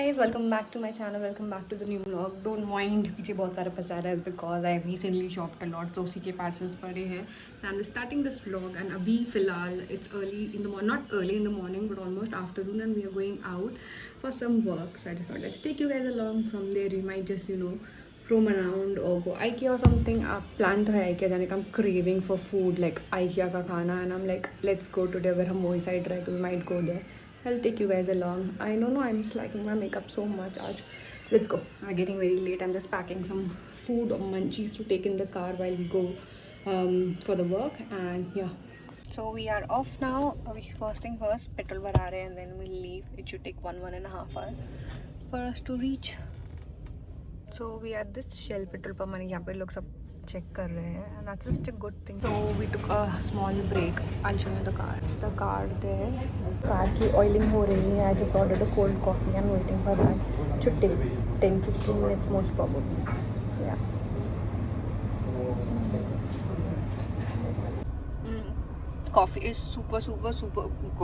Guys, welcome back to my channel. Welcome back to the new vlog. Don't mind पीछे बहुत सारा पसारा है because I recently shopped a lot, so उसी के parcels पड़े हैं. And I'm just starting this vlog and अभी फिलहाल it's early in the morning, not early in the morning but almost afternoon, and we are going out for some work. So I just thought let's take you guys along. From there you might just roam around or go IKEA or something. Plan तो है IKEA जाने का. I'm craving for food like IKEA का खाना, and I'm like let's go today. अगर हम वही side रहे तो we might go there. I'll take you guys along. I don't know, I'm slacking my makeup so much. Let's go. We're getting very late. I'm just packing some food or munchies to take in the car while we go for the work. And yeah. So we are off now. First thing first, petrol bhara rahe and then we'll leave. It should take 1.5 hours for us to reach. So we are at this Shell petrol pump and यहाँ पे लोग सब check कर रहे हैं, and that's just a good thing. So we took a small break. I'll show you the car. It's the car there. Car की oiling हो रही है. I just ordered a cold coffee. I'm waiting for that. Should take 10-15 minutes most probably. So yeah. Coffee is super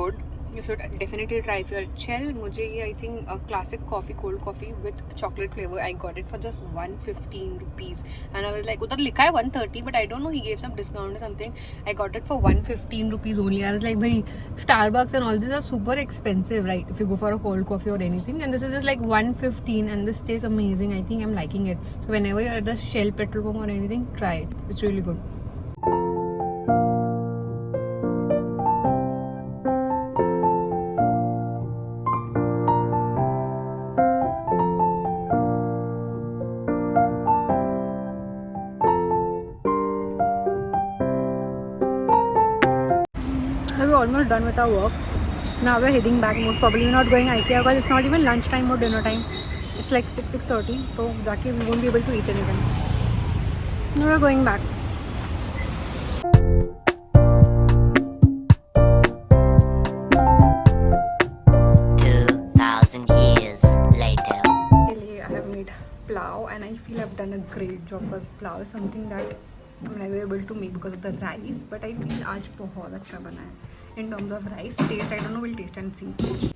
good. You should definitely try if you're chill. मुझे ये I think a classic coffee, cold coffee with chocolate flavor. I got it for just 115 rupees, and I was like, उधर लिखा है 130, but I don't know, he gave some discount or something. I got it for 115 rupees only. I was like, भाई Starbucks and all these are super expensive, right? If you go for a cold coffee or anything, and this is just like 115, and this tastes amazing. I think I'm liking it. So whenever you're at the Shell petrol pump or anything, try it. It's really good. We're almost done with our work. Now we're heading back. Most probably we're not going IKEA because it's not even lunch time or dinner time. It's like 6:30. So जाके we won't be able to eat anything. Now we're going back. 2,000 years later. I have made plow and I feel I've done a great job because plow is something that I'm never able to make because of the rice, but I feel आज बहुत अच्छा बना है. In terms of rice taste, I don't know, we'll taste and see.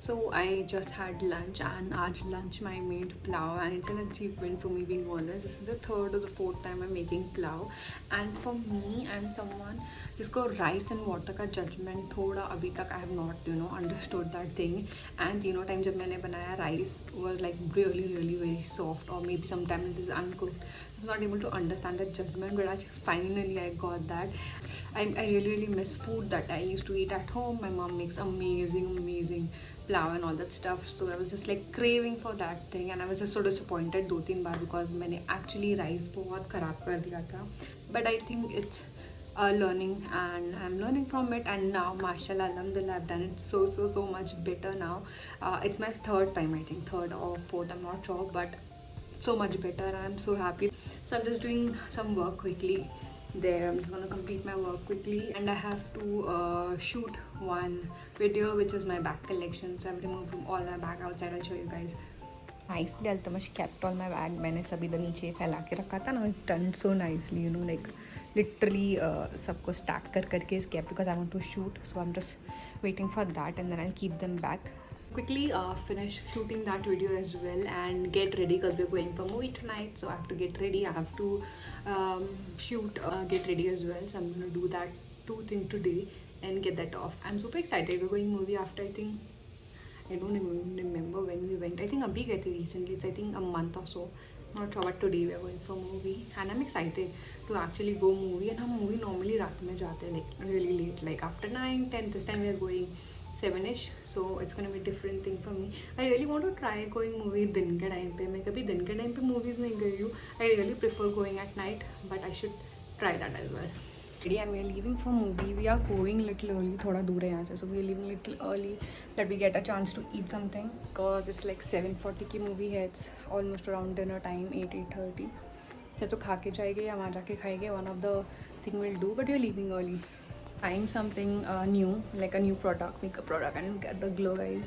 So I just had lunch, and आज lunch I made plow, and it's an achievement for me, being honest. This is the third or the fourth time I'm making plow, and for me, I'm someone जिसको rice and water का judgment थोड़ा अभी तक I have not understood that thing. And तीनों time जब मैंने बनाया, rice was like really very soft, or maybe sometimes it is uncooked. I was not able to understand that judgment, but actually finally I got that. I really miss food that I used to eat at home. My mom makes amazing plow and all that stuff, so I was just like craving for that thing, and I was just so disappointed 2-3 bar because मैंने actually rice बहुत ख़राब कर दिया था. But I think it's learning, and I'm learning from it, and now mashallah alhamdulillah I've done it so much better now. It's my third time, I think third or fourth, I'm not sure, but so much better, and I'm so happy. So I'm just doing some work quickly there. I'm just gonna complete my work quickly, and I have to shoot one video which is my bag collection. So I've removed from all my bag outside. I'll show you guys. Nicely Altamash kept all my bag. मैंने सभी इधर नीचे फैला के रखा था ना. It's done so nicely, like literally सबको stack करके is kept because I want to shoot. So I'm just waiting for that, and then I'll keep them back. Quickly finish shooting that video as well and get ready because we're going for movie tonight. So I have to get ready. I have to shoot, get ready as well. So I'm gonna do that 2 things today and get that off. I'm super excited. We're going movie after, I think, I don't even remember when we went. I think abhi gaye the recently. It's I think a month or so. Not sure, but today we are going for movie, and I'm excited to actually go movie. And हम movie normally रात में जाते हैं, like really late, like after 9-10. This time we are going 7ish, so it's gonna be a different thing for me. I really want to try going movie दिन के time पे. मैं कभी दिन के टाइम पे movies नहीं गई हूँ. I really prefer going at night, but I should try that as well. And we are leaving for movie. We are going little early, थोड़ा दूर है यहाँ से, so we are leaving little early that we get a chance to eat something because it's like 7:40 की movie है. It's almost around dinner time, 8:30. तो खा के जाएंगे या वहाँ जाके खाएंगे, one of the thing we'll do, but we are leaving early. Trying something new, like a new product, makeup product, and get the glow, guys.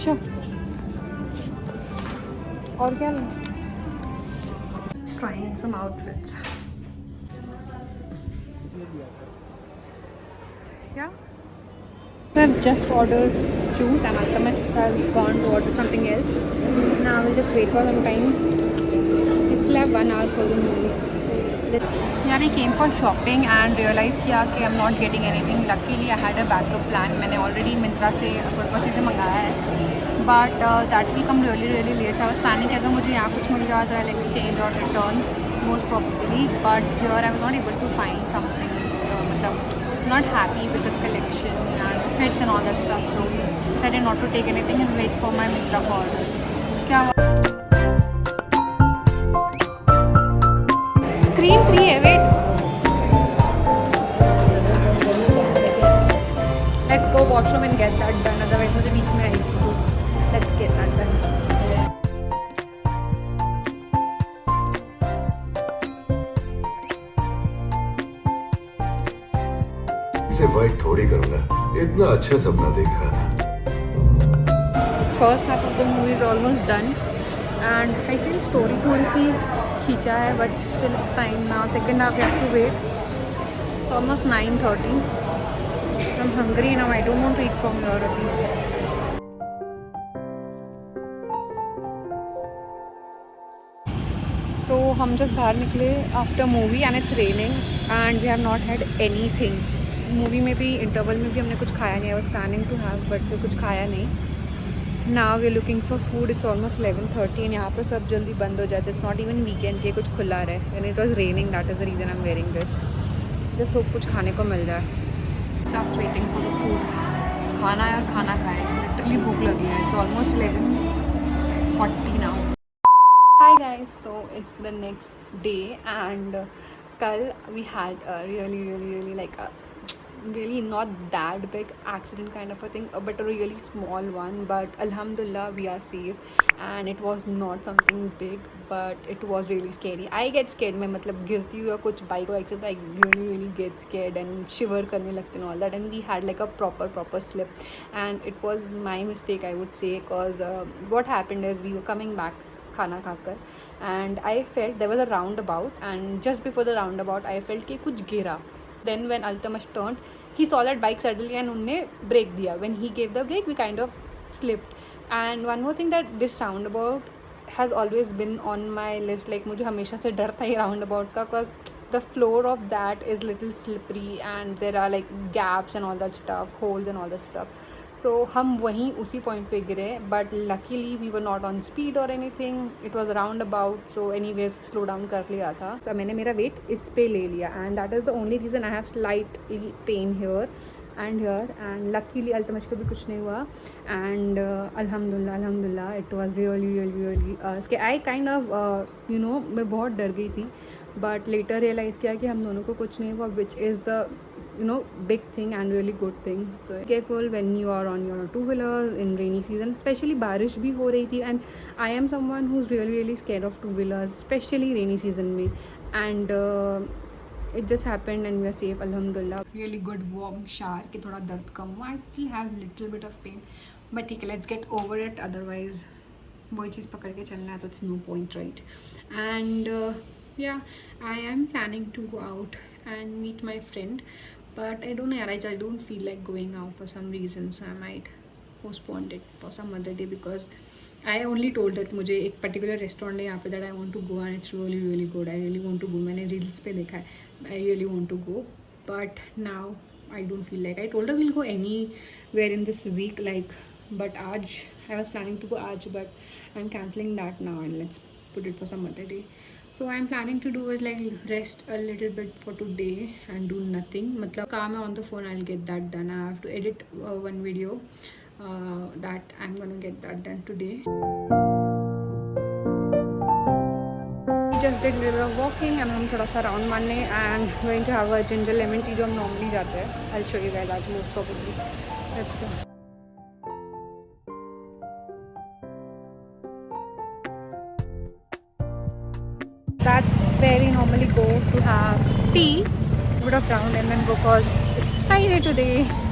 Sure. और क्या trying some outfits. Yeah. I've just ordered juice and Alchemist has gone to order something else. Now we'll just wait for some time. We still have 1 hour for the movie. यार I came for shopping and realized किया कि I'm not getting anything. Luckily I had a backup plan. मैंने already Myntra से कुछ चीज़ें मंगाया है. But that will come really late. So I was planning कि अगर मुझे यहाँ कुछ मिल गया तो I'll exchange or return most probably. But here I was not able to find something. मतलब not happy with the collection and the fits and all that stuff. So decided not to take anything and wait for my Myntra order. क्या Screen 3 है, wait. Let's go washroom and get that done. Otherwise मुझे बीच में आएगी. So let's get that done. इसे white थोड़ी करूंगा. इतना अच्छा सपना देखा. First half of the movie is almost done and I feel story थोड़ी सी खींचा है but still it's fine now. Second half you have to wait. It's almost 9:30. I'm hungry now. I don't want to eat from here again. So हम just बाहर निकले after movie and it's raining and we have not had anything. Movie में भी interval में भी हमने कुछ खाया नहीं. I was planning to have but फिर कुछ खाया नहीं. Now we're looking for food. It's almost 11:30 and यहाँ पर सब जल्दी बंद हो जाते. It's not even weekend के कुछ खुला रहे and it was raining. That is the reason I'm wearing this. Just hope कुछ खाने को मिल जाए. Just waiting for the food. खाना है और खाना खाए. Literally भूख लगी है. It's almost 11:40 now. Hi guys, so it's the next day and kal we had a really like a really not that big accident kind of a thing but a really small one, but alhamdulillah we are safe and it was not something big but it was really scary. I get scared मैं मतलब गिरती हूँ या कुछ bike वाइक से तो I really get scared and shiver करने लगते हैं all that, and we had like a proper slip and it was my mistake I would say because what happened is we were coming back खाना खाकर and I felt there was a roundabout and just before the roundabout I felt कि कुछ गिरा. Then when Altamash turned he saw that bike suddenly and उन्ने brake दिया. When he gave the brake we kind of slipped. And one more thing that this roundabout has always been on my list. Like मुझे हमेशा से डर था ये roundabout का because the floor of that is little slippery and there are like gaps and all that stuff, holes and all that stuff. So हम वहीं उसी point पे गिरे but luckily we were not on speed or anything. It was roundabout so anyways slow down कर लिया था. So मैंने मेरा weight इस पे ले लिया and that is the only reason I have slightly pain here and here and luckily Altamash को भी कुछ नहीं हुआ and alhamdulillah it was really scary. I kind of मैं बहुत डर गई थी but later realize किया कि हम दोनों को कुछ नहीं हुआ, which is the big thing and really good thing. So careful when you are on your two-wheeler in rainy season, especially बारिश भी हो रही थी and I am someone who's really scared of two-wheelers especially rainy season में and it just happened and we are safe alhamdulillah. Really good warm shower कि थोड़ा दर्द कम हुआ. I still have little bit of pain but ठीक है, let's get over it, otherwise वही चीज़ पकड़ के चलना है तो it's no point, right? And yeah, I am planning to go out and meet my friend but I don't know yaar, I don't feel like going out for some reason so I might postpone it for some other day because I only told that मुझे एक particular restaurant है यहाँ पे that I want to go and it's really good. I really want to go. मैंने reels पे देखा है. I really want to go but now I don't feel like. I told her we'll go anywhere in this week like but आज I was planning to go आज but I'm cancelling that now and let's put it for some other day. So I'm planning to do is like rest a little bit for today and do nothing. मतलब काम है on the phone, I'll get that done. I have to edit one video that I'm gonna get that done today. We just did a little bit of walking and हम थोड़ा सा round मारने and going to have a ginger lemon tea जो हम normally जाते हैं. I'll show you guys आज most probably. Let's go. That's where we normally go to have tea, bit of round and then go cause it's Friday today.